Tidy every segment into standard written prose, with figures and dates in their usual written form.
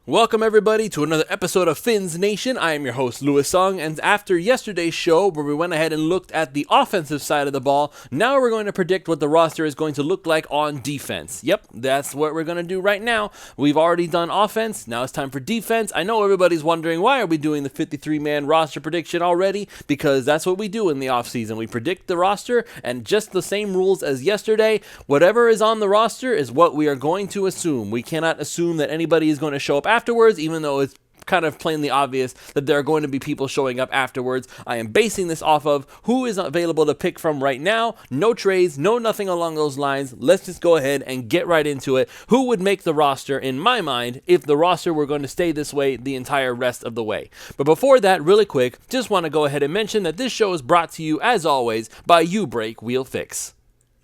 Welcome everybody to another episode of Fins Nation. I am your host Louis Sung, and after yesterday's show where we went ahead and looked at the offensive side of the ball, now we're going to predict what the roster is going to look like on defense. Yep, that's what we're going to do right now. We've already done offense, now it's time for defense. I know everybody's wondering, why are we doing the 53-man roster prediction already? Because that's what we do in the offseason. We predict the roster, and just the same rules as yesterday, whatever is on the roster is what we are going to assume. We cannot assume that anybody is going to show up afterwards, even though it's kind of plainly obvious that there are going to be people showing up afterwards. I am basing this off of who is available to pick from right now. No trades, no nothing along those lines. Let's just go ahead and get right into it. Who would make the roster, in my mind, if the roster were going to stay this way the entire rest of the way? But before that, really quick, just want to go ahead and mention that this show is brought to you, as always, by U-Brake Wheel Fix.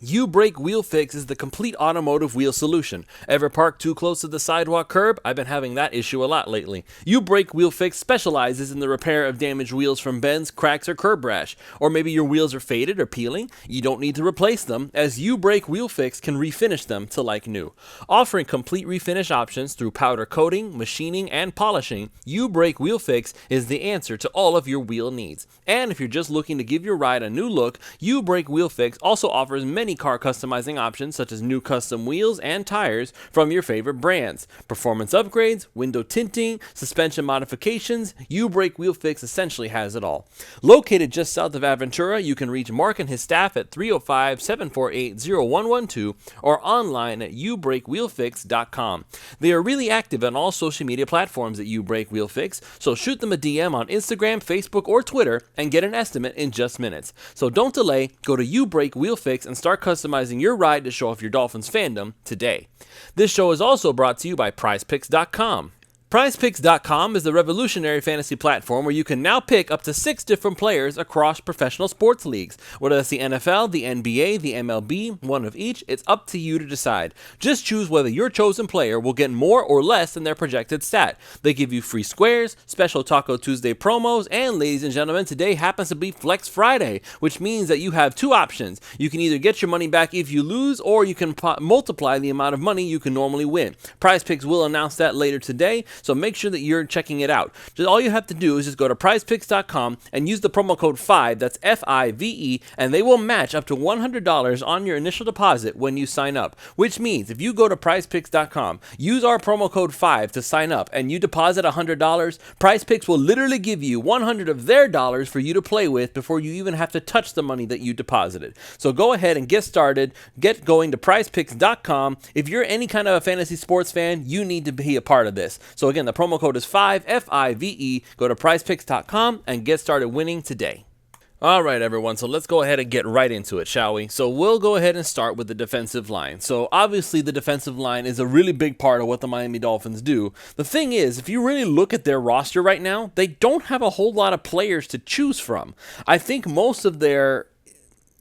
U-Brake Wheel Fix is the complete automotive wheel solution. Ever parked too close to the sidewalk curb? I've been having that issue a lot lately. U-Brake Wheel Fix specializes in the repair of damaged wheels from bends, cracks, or curb rash. Or maybe your wheels are faded or peeling? You don't need to replace them, as U-Brake Wheel Fix can refinish them to like new. Offering complete refinish options through powder coating, machining, and polishing, U-Brake Wheel Fix is the answer to all of your wheel needs. And if you're just looking to give your ride a new look, U-Brake Wheel Fix also offers many car customizing options such as new custom wheels and tires from your favorite brands, performance upgrades, window tinting, suspension modifications. U-Brake Wheel Fix essentially has it all. Located just south of Aventura, you can reach Mark and his staff at 305-748-0112 or online at ubrakewheelfix.com. They are really active on all social media platforms at U-Brake Wheel Fix, so shoot them a DM on Instagram, Facebook, or Twitter and get an estimate in just minutes. So don't delay, go to U-Brake Wheel Fix and start customizing your ride to show off your Dolphins fandom today. This show is also brought to you by PrizePicks.com. PrizePicks.com is the revolutionary fantasy platform where you can now pick up to 6 different players across professional sports leagues. Whether that's the NFL, the NBA, the MLB, one of each, it's up to you to decide. Just choose whether your chosen player will get more or less than their projected stat. They give you free squares, special Taco Tuesday promos, and ladies and gentlemen, today happens to be Flex Friday, which means that you have 2 options. You can either get your money back if you lose, or you can multiply the amount of money you can normally win. PrizePicks will announce that later today, so make sure that you're checking it out. Just all you have to do is just go to prizepicks.com and use the promo code 5, that's F-I-V-E, and they will match up to $100 on your initial deposit when you sign up. Which means if you go to prizepicks.com, use our promo code 5 to sign up, and you deposit $100, PrizePicks will literally give you $100 of their dollars for you to play with before you even have to touch the money that you deposited. So go ahead and get started. Get going to prizepicks.com. If you're any kind of a fantasy sports fan, you need to be a part of this. So again, the promo code is 5, F-I-V-E. Go to prizepicks.com and get started winning today. All right, everyone, so let's go ahead and get right into it, shall we? So we'll go ahead and start with the defensive line. So obviously the defensive line is a really big part of what the Miami Dolphins do. The thing is, if you really look at their roster right now, they don't have a whole lot of players to choose from. I think most of their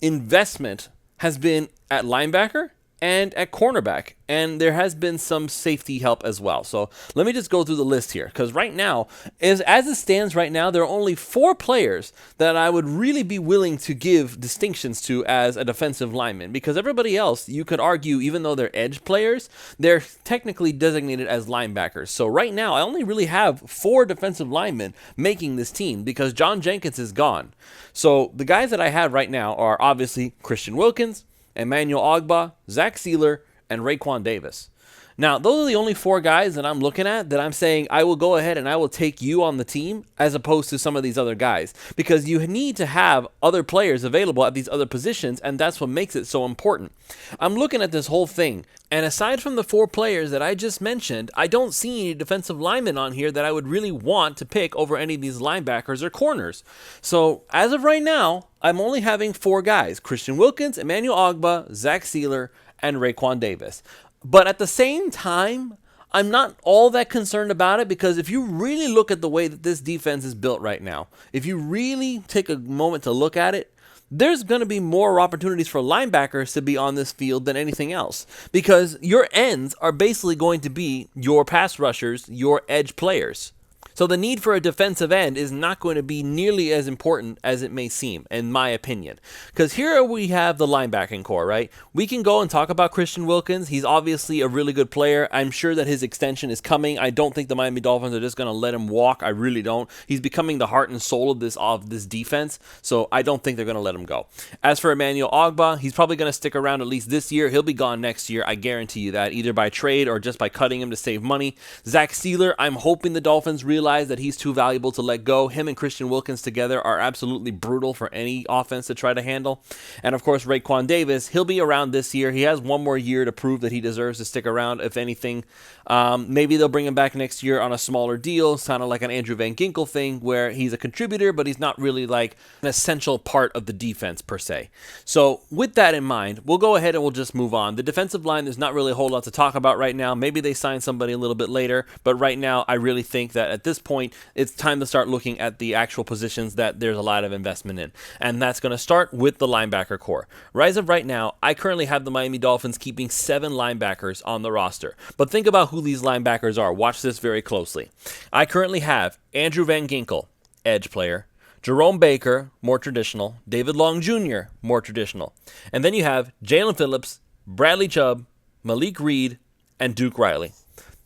investment has been at linebacker and at cornerback, and there has been some safety help as well. So let me just go through the list here, because right now, as it stands right now, there are only 4 players that I would really be willing to give distinctions to as a defensive lineman, because everybody else, you could argue, even though they're edge players, they're technically designated as linebackers. So right now, I only really have 4 defensive linemen making this team, because John Jenkins is gone. So the guys that I have right now are obviously Christian Wilkins, Emmanuel Ogbah, Zach Sealer, and Raekwon Davis. Now, those are the only 4 guys that I'm looking at that I'm saying I will go ahead and I will take you on the team as opposed to some of these other guys, because you need to have other players available at these other positions, and that's what makes it so important. I'm looking at this whole thing, and aside from the 4 players that I just mentioned, I don't see any defensive linemen on here that I would really want to pick over any of these linebackers or corners. So as of right now, I'm only having 4 guys: Christian Wilkins, Emmanuel Ogbah, Zach Sealer, and Raekwon Davis. But at the same time, I'm not all that concerned about it, because if you really look at the way that this defense is built right now, if you really take a moment to look at it, there's going to be more opportunities for linebackers to be on this field than anything else, because your ends are basically going to be your pass rushers, your edge players. So the need for a defensive end is not going to be nearly as important as it may seem, in my opinion. Because here we have the linebacking core, right? We can go and talk about Christian Wilkins. He's obviously a really good player. I'm sure that his extension is coming. I don't think the Miami Dolphins are just going to let him walk. I really don't. He's becoming the heart and soul of this defense, so I don't think they're going to let him go. As for Emmanuel Ogbah, he's probably going to stick around at least this year. He'll be gone next year. I guarantee you that, either by trade or just by cutting him to save money. Zach Steeler, I'm hoping the Dolphins realize that he's too valuable to let go. Him and Christian Wilkins together are absolutely brutal for any offense to try to handle. And of course, Raekwon Davis, he'll be around this year. He has one more year to prove that he deserves to stick around, if anything. Maybe they'll bring him back next year on a smaller deal, kind of like an Andrew Van Ginkel thing, where he's a contributor, but he's not really like an essential part of the defense per se. So with that in mind, we'll go ahead and we'll just move on. The defensive line, there's not really a whole lot to talk about right now. Maybe they sign somebody a little bit later, but right now I really think that at this point, it's time to start looking at the actual positions that there's a lot of investment in. And that's going to start with the linebacker core. As of right now, I currently have the Miami Dolphins keeping 7 linebackers on the roster. But think about who these linebackers are. Watch this very closely. I currently have Andrew Van Ginkel, edge player. Jerome Baker, more traditional. David Long Jr., more traditional. And then you have Jalen Phillips, Bradley Chubb, Malik Reed, and Duke Riley.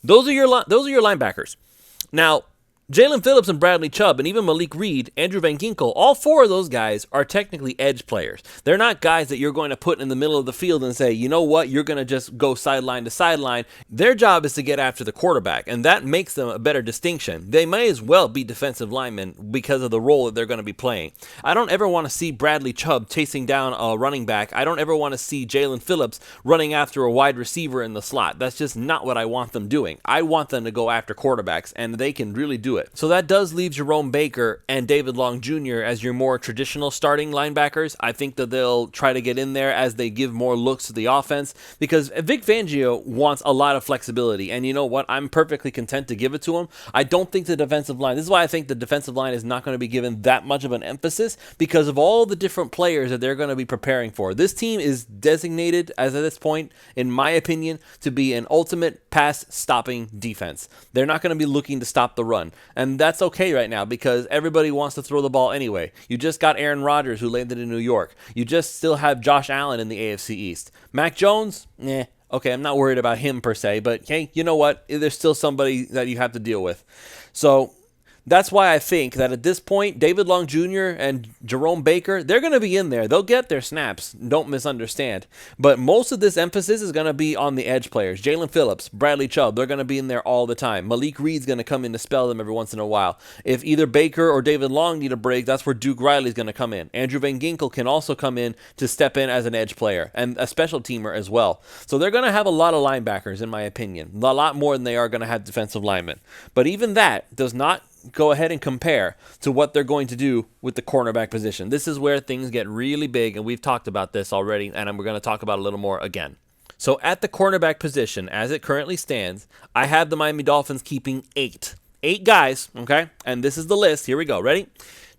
Those are your linebackers. Now, Jalen Phillips and Bradley Chubb and even Malik Reed, Andrew Van Ginkel, all 4 of those guys are technically edge players. They're not guys that you're going to put in the middle of the field and say, you know what, you're going to just go sideline to sideline. Their job is to get after the quarterback, and that makes them a better distinction. They may as well be defensive linemen because of the role that they're going to be playing. I don't ever want to see Bradley Chubb chasing down a running back. I don't ever want to see Jalen Phillips running after a wide receiver in the slot. That's just not what I want them doing. I want them to go after quarterbacks, and they can really do it. So that does leave Jerome Baker and David Long Jr. as your more traditional starting linebackers. I think that they'll try to get in there as they give more looks to the offense, because Vic Fangio wants a lot of flexibility, and you know what? I'm perfectly content to give it to him. I don't think the defensive line, this is why I think the defensive line is not going to be given that much of an emphasis, because of all the different players that they're going to be preparing for. This team is designated, as at this point, in my opinion, to be an ultimate pass-stopping defense. They're not going to be looking to stop the run, and that's okay right now because everybody wants to throw the ball anyway. You just got Aaron Rodgers, who landed in New York. You just still have Josh Allen in the AFC East. Mac Jones, okay, I'm not worried about him per se, but hey, you know what? There's still somebody that you have to deal with. So that's why I think that at this point, David Long Jr. and Jerome Baker, they're going to be in there. They'll get their snaps. Don't misunderstand. But most of this emphasis is going to be on the edge players. Jalen Phillips, Bradley Chubb, they're going to be in there all the time. Malik Reed's going to come in to spell them every once in a while. If either Baker or David Long need a break, that's where Duke Riley's going to come in. Andrew Van Ginkel can also come in to step in as an edge player and a special teamer as well. So they're going to have a lot of linebackers, in my opinion. A lot more than they are going to have defensive linemen. But even that does not go ahead and compare to what they're going to do with the cornerback position. This is where things get really big, and we've talked about this already, and we're going to talk about it a little more again. So at the cornerback position, as it currently stands, I have the Miami Dolphins keeping 8 guys, okay? And this is the list. Here we go. Ready?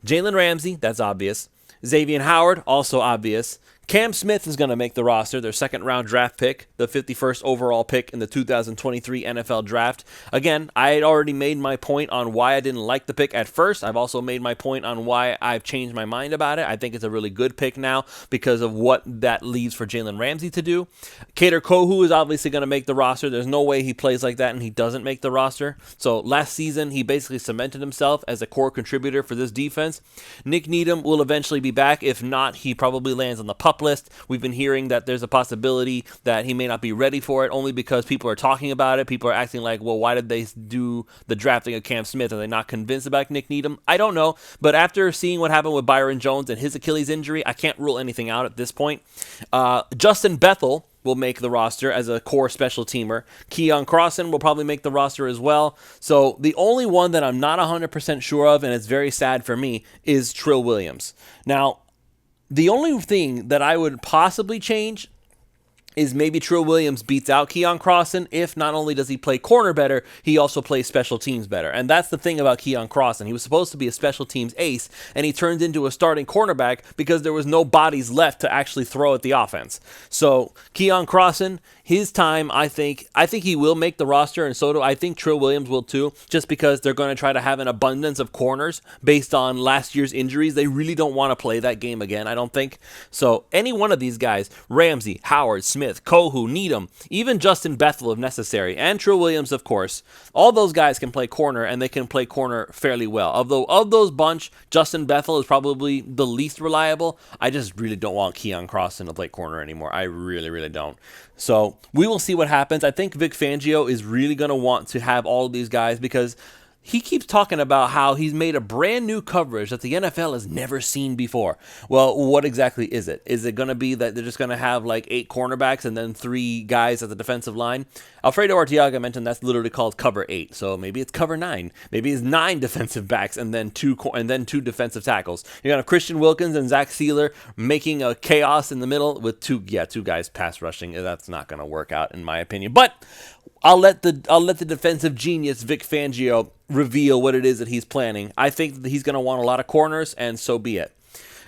Jalen Ramsey, that's obvious. Xavier Howard, also obvious. Cam Smith is going to make the roster, their second-round draft pick, the 51st overall pick in the 2023 NFL Draft. Again, I had already made my point on why I didn't like the pick at first. I've also made my point on why I've changed my mind about it. I think it's a really good pick now because of what that leaves for Jalen Ramsey to do. Kader Kohu is obviously going to make the roster. There's no way he plays like that and he doesn't make the roster. So last season, he basically cemented himself as a core contributor for this defense. Nick Needham will eventually be back. If not, he probably lands on the PUP list. We've been hearing that there's a possibility that he may not be ready for it only because people are talking about it. People are acting like, well, why did they do the drafting of Cam Smith? Are they not convinced about Nick Needham? I don't know. But after seeing what happened with Byron Jones and his Achilles injury, I can't rule anything out at this point. Justin Bethel will make the roster as a core special teamer. Keon Crossan will probably make the roster as well. So the only one that I'm not 100% sure of, and it's very sad for me, is Trill Williams. Now, the only thing that I would possibly change is maybe Trill Williams beats out Keon Crossan if not only does he play corner better, he also plays special teams better. And that's the thing about Keon Crossan. He was supposed to be a special teams ace, and he turned into a starting cornerback because there was no bodies left to actually throw at the offense. So Keon Crossan, His time, I think he will make the roster, and so do I think Trill Williams will too, just because they're going to try to have an abundance of corners based on last year's injuries. They really don't want to play that game again, I don't think. So any one of these guys, Ramsey, Howard, Smith, Kohu, Needham, even Justin Bethel if necessary, and Trill Williams, of course, all those guys can play corner, and they can play corner fairly well. Although of those bunch, Justin Bethel is probably the least reliable. I just really don't want Keon Crossan to play corner anymore. I really, really don't. So we will see what happens. I think Vic Fangio is really going to want to have all of these guys because he keeps talking about how he's made a brand new coverage that the NFL has never seen before. Well, what exactly is it? Is it going to be that they're just going to have like 8 cornerbacks and then 3 guys at the defensive line? Alfredo Arteaga mentioned that's literally called cover 8. So maybe it's cover 9. Maybe it's 9 defensive backs and then 2 defensive tackles. You're going to have Christian Wilkins and Zach Sealer making a chaos in the middle with 2 guys pass rushing. That's not going to work out in my opinion. But I'll let the defensive genius Vic Fangio reveal what it is that he's planning. I think that he's going to want a lot of corners, and so be it.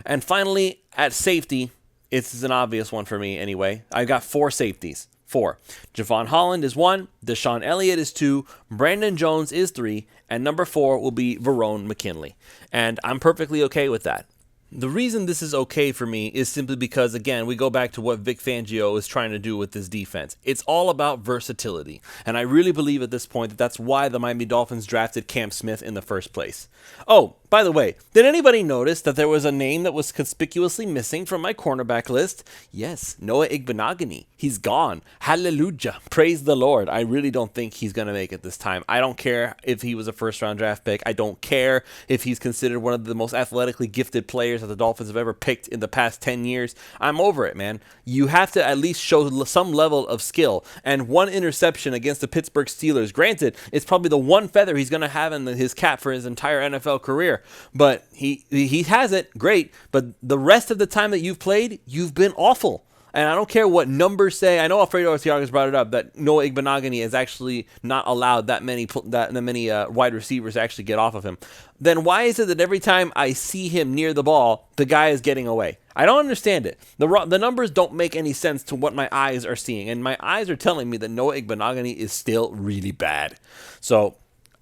And finally, at safety, it's an obvious one for me anyway. I've got 4 safeties. 4. Javon Holland is 1, Deshaun Elliott is 2, Brandon Jones is 3, and number 4 will be Verone McKinley. And I'm perfectly okay with that. The reason this is okay for me is simply because, again, we go back to what Vic Fangio is trying to do with this defense. It's all about versatility, and I really believe at this point that that's why the Miami Dolphins drafted Cam Smith in the first place. Oh, by the way, did anybody notice that there was a name that was conspicuously missing from my cornerback list? Yes, Noah Igbenogany. He's gone. Hallelujah. Praise the Lord. I really don't think he's going to make it this time. I don't care if he was a first-round draft pick. I don't care if he's considered one of the most athletically gifted players that the Dolphins have ever picked in the past 10 years. I'm over it, man. You have to at least show some level of skill. And 1 interception against the Pittsburgh Steelers, granted, it's probably the one feather he's going to have in his cap for his entire NFL career. But he has it, great. But the rest of the time that you've played, you've been awful. And I don't care what numbers say. I know Alfredo Arteaga brought it up that Noah Igbenogany has actually not allowed that many wide receivers to actually get off of him. Then why is it that every time I see him near the ball, the guy is getting away? I don't understand it. The numbers don't make any sense to what my eyes are seeing. And my eyes are telling me that Noah Igbenogany is still really bad. So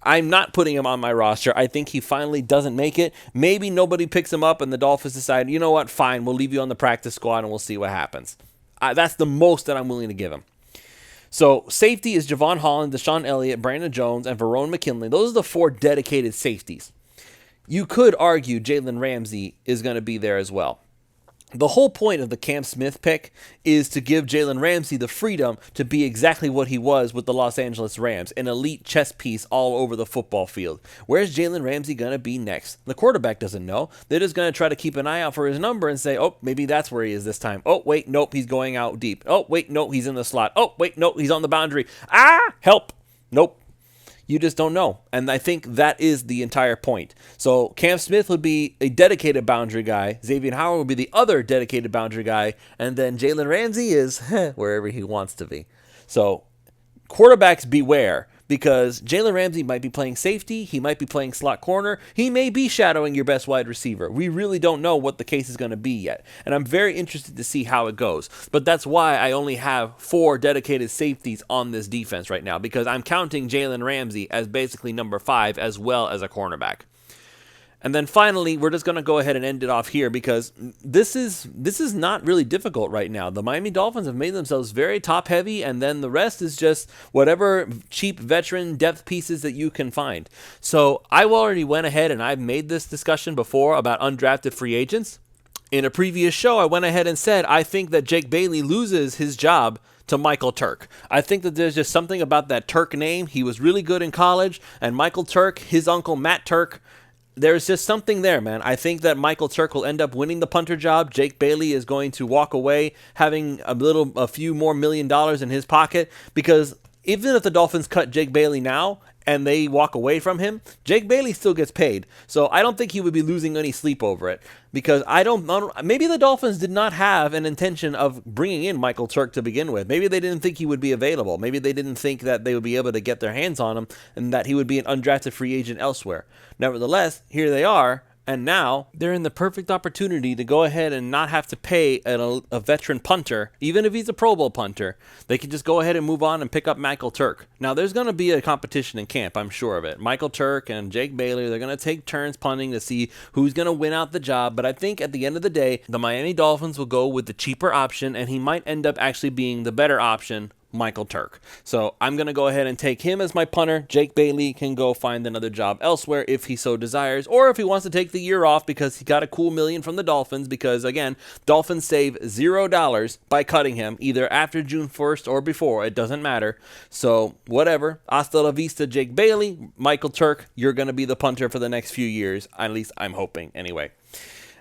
I'm not putting him on my roster. I think he finally doesn't make it. Maybe nobody picks him up and the Dolphins decide, you know what, fine, we'll leave you on the practice squad and we'll see what happens. That's the most that I'm willing to give him. So safety is Javon Holland, Deshaun Elliott, Brandon Jones, and Verone McKinley. Those are the 4 dedicated safeties. You could argue Jalen Ramsey is going to be there as well. The whole point of the Cam Smith pick is to give Jalen Ramsey the freedom to be exactly what he was with the Los Angeles Rams, an elite chess piece all over the football field. Where's Jalen Ramsey going to be next? The quarterback doesn't know. They're just going to try to keep an eye out for his number and say, oh, maybe that's where he is this time. Oh, wait, nope, he's going out deep. Oh, wait, nope, he's in the slot. Oh, wait, nope, he's on the boundary. Help. Nope. You just don't know. And I think that is the entire point. So Cam Smith would be a dedicated boundary guy. Xavier Howard would be the other dedicated boundary guy. And then Jalen Ramsey is wherever he wants to be. So quarterbacks beware, because Jalen Ramsey might be playing safety. He might be playing slot corner. He may be shadowing your best wide receiver. We really don't know what the case is going to be yet. And I'm very interested to see how it goes. But that's why I only have 4 dedicated safeties on this defense right now, because I'm counting Jalen Ramsey as basically number 5 as well as a cornerback. And then finally, we're just going to go ahead and end it off here because this is not really difficult right now. The Miami Dolphins have made themselves very top-heavy, and then the rest is just whatever cheap veteran depth pieces that you can find. So I already went ahead and I've made this discussion before about undrafted free agents. In a previous show, I went ahead and said I think that Jake Bailey loses his job to Michael Turk. I think that there's just something about that Turk name. He was really good in college, and Michael Turk, his uncle Matt Turk, there's just something there, man. I think that Michael Turk will end up winning the punter job. Jake Bailey is going to walk away having a few more $1 million in his pocket, because even if the Dolphins cut Jake Bailey now and they walk away from him, Jake Bailey still gets paid. So I don't think he would be losing any sleep over it, because maybe the Dolphins did not have an intention of bringing in Michael Turk to begin with. Maybe they didn't think he would be available. Maybe they didn't think that they would be able to get their hands on him and that he would be an undrafted free agent elsewhere. Nevertheless, here they are, And now they're in the perfect opportunity to go ahead and not have to pay a veteran punter, even if he's a Pro Bowl punter. They can just go ahead and move on and pick up Michael Turk. Now, there's going to be a competition in camp, I'm sure of it. Michael Turk and Jake Bailey, they're going to take turns punting to see who's going to win out the job. But I think at the end of the day, the Miami Dolphins will go with the cheaper option, and he might end up actually being the better option, Michael Turk. So I'm going to go ahead and take him as my punter. Jake Bailey can go find another job elsewhere if he so desires, or if he wants to take the year off because he got a cool $1 million from the Dolphins, because again, Dolphins save $0 by cutting him either after June 1st or before. It doesn't matter. So whatever. Hasta la vista, Jake Bailey. Michael Turk, you're going to be the punter for the next few years. At least I'm hoping anyway.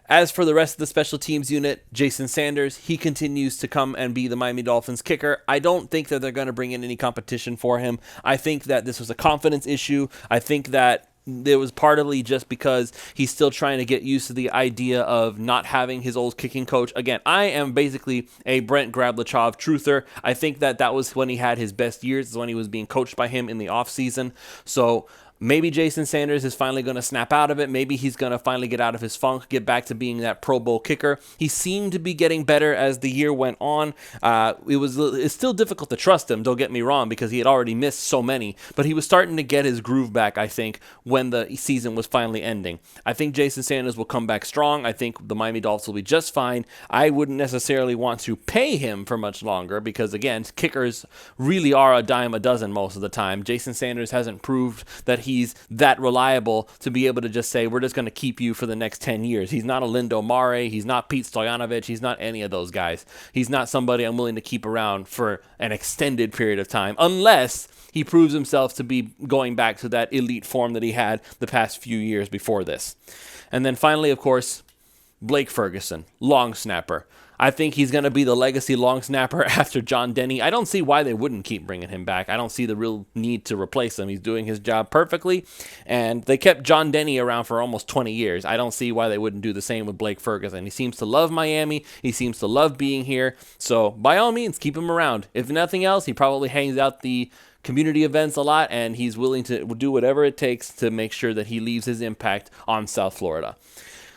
As for the rest of the special teams unit, Jason Sanders, he continues to come and be the Miami Dolphins kicker. I don't think that they're going to bring in any competition for him. I think that this was a confidence issue. I think that it was partly just because he's still trying to get used to the idea of not having his old kicking coach. Again, I am basically a Brent Grablachov truther. I think that was when he had his best years, when he was being coached by him in the offseason. So maybe Jason Sanders is finally going to snap out of it. Maybe he's going to finally get out of his funk, get back to being that Pro Bowl kicker. He seemed to be getting better as the year went on. It's still difficult to trust him, don't get me wrong, because he had already missed so many. But he was starting to get his groove back, I think, when the season was finally ending. I think Jason Sanders will come back strong. I think the Miami Dolphins will be just fine. I wouldn't necessarily want to pay him for much longer because, again, kickers really are a dime a dozen most of the time. Jason Sanders hasn't proved that he's that reliable to be able to just say, we're just going to keep you for the next 10 years. He's not a Lindo Mare. He's not Pete Stoyanovich. He's not any of those guys. He's not somebody I'm willing to keep around for an extended period of time, unless he proves himself to be going back to that elite form that he had the past few years before this. And then finally, of course, Blake Ferguson, long snapper. I think he's going to be the legacy long snapper after John Denny. I don't see why they wouldn't keep bringing him back. I don't see the real need to replace him. He's doing his job perfectly, and they kept John Denny around for almost 20 years. I don't see why they wouldn't do the same with Blake Ferguson. He seems to love Miami. He seems to love being here. So by all means, keep him around. If nothing else, he probably hangs out the community events a lot, and he's willing to do whatever it takes to make sure that he leaves his impact on South Florida.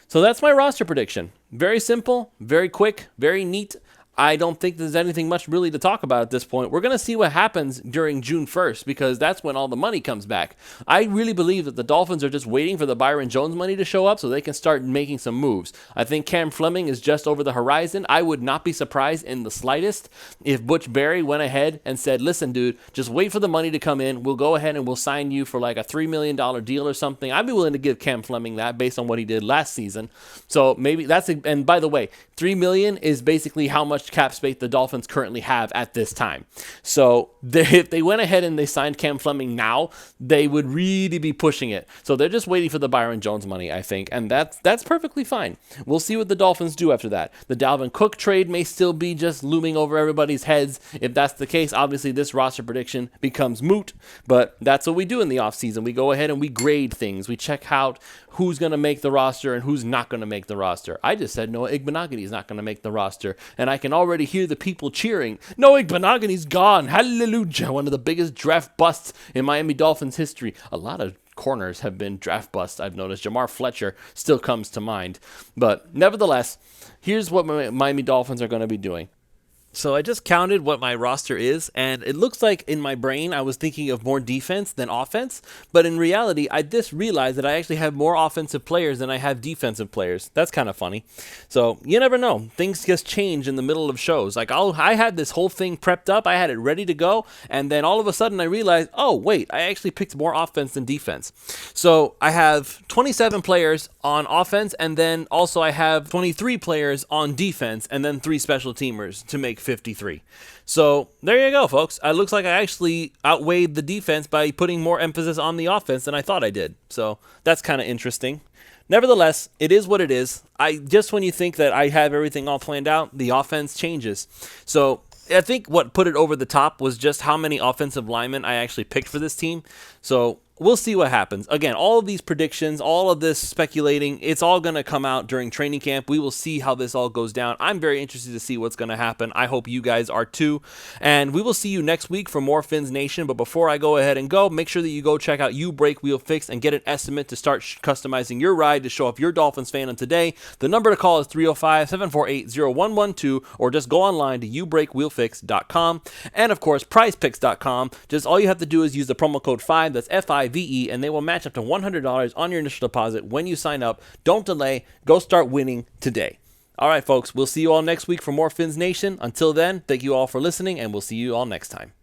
So that's my roster prediction. Very simple, very quick, very neat. I don't think there's anything much really to talk about at this point. We're going to see what happens during June 1st because that's when all the money comes back. I really believe that the Dolphins are just waiting for the Byron Jones money to show up so they can start making some moves. I think Cam Fleming is just over the horizon. I would not be surprised in the slightest if Butch Barry went ahead and said, listen, dude, just wait for the money to come in. We'll go ahead and we'll sign you for like a $3 million deal or something. I'd be willing to give Cam Fleming that based on what he did last season. So maybe and by the way, $3 million is basically how much cap space the Dolphins currently have at this time. So if they went ahead and they signed Cam Fleming now, they would really be pushing it. So they're just waiting for the Byron Jones money, I think, and that's perfectly fine. We'll see what the Dolphins do after that. The Dalvin Cook trade may still be just looming over everybody's heads. If that's the case, obviously this roster prediction becomes moot, but that's what we do in the offseason. We go ahead and we grade things. We check out who's going to make the roster and who's not going to make the roster. I just said Noah Igbenogany is not going to make the roster, and I can already hear the people cheering. Noah Igbenogany's gone. Hallelujah. One of the biggest draft busts in Miami Dolphins history. A lot of corners have been draft busts, I've noticed. Jamar Fletcher still comes to mind. But nevertheless, here's what Miami Dolphins are going to be doing. So I just counted what my roster is, and it looks like in my brain I was thinking of more defense than offense, but in reality I just realized that I actually have more offensive players than I have defensive players. That's kind of funny. So you never know. Things just change in the middle of shows. Like I had this whole thing prepped up, I had it ready to go, and then all of a sudden I realized, oh wait, I actually picked more offense than defense. So I have 27 players on offense, and then also I have 23 players on defense, and then 3 special teamers to make 53. So there you go, folks. It looks like I actually outweighed the defense by putting more emphasis on the offense than I thought I did. So that's kind of interesting. Nevertheless, it is what it is. Just when you think that I have everything all planned out, the offense changes. So I think what put it over the top was just how many offensive linemen I actually picked for this team. So we'll see what happens. Again, all of these predictions, all of this speculating, it's all going to come out during training camp. We will see how this all goes down. I'm very interested to see what's going to happen. I hope you guys are too. And we will see you next week for more Fins Nation. But before I go ahead and go, make sure that you go check out You Break Wheel Fix and get an estimate to start customizing your ride to show off your Dolphins fan on today. The number to call is 305-748-0112, or just go online to youbreakwheelfix.com. And of course, prizepicks.com. Just all you have to do is use the promo code 5, that's FIVE, and they will match up to $100 on your initial deposit when you sign up. Don't delay. Go start winning today. All right, folks, we'll see you all next week for more Fins Nation. Until then, thank you all for listening, and we'll see you all next time.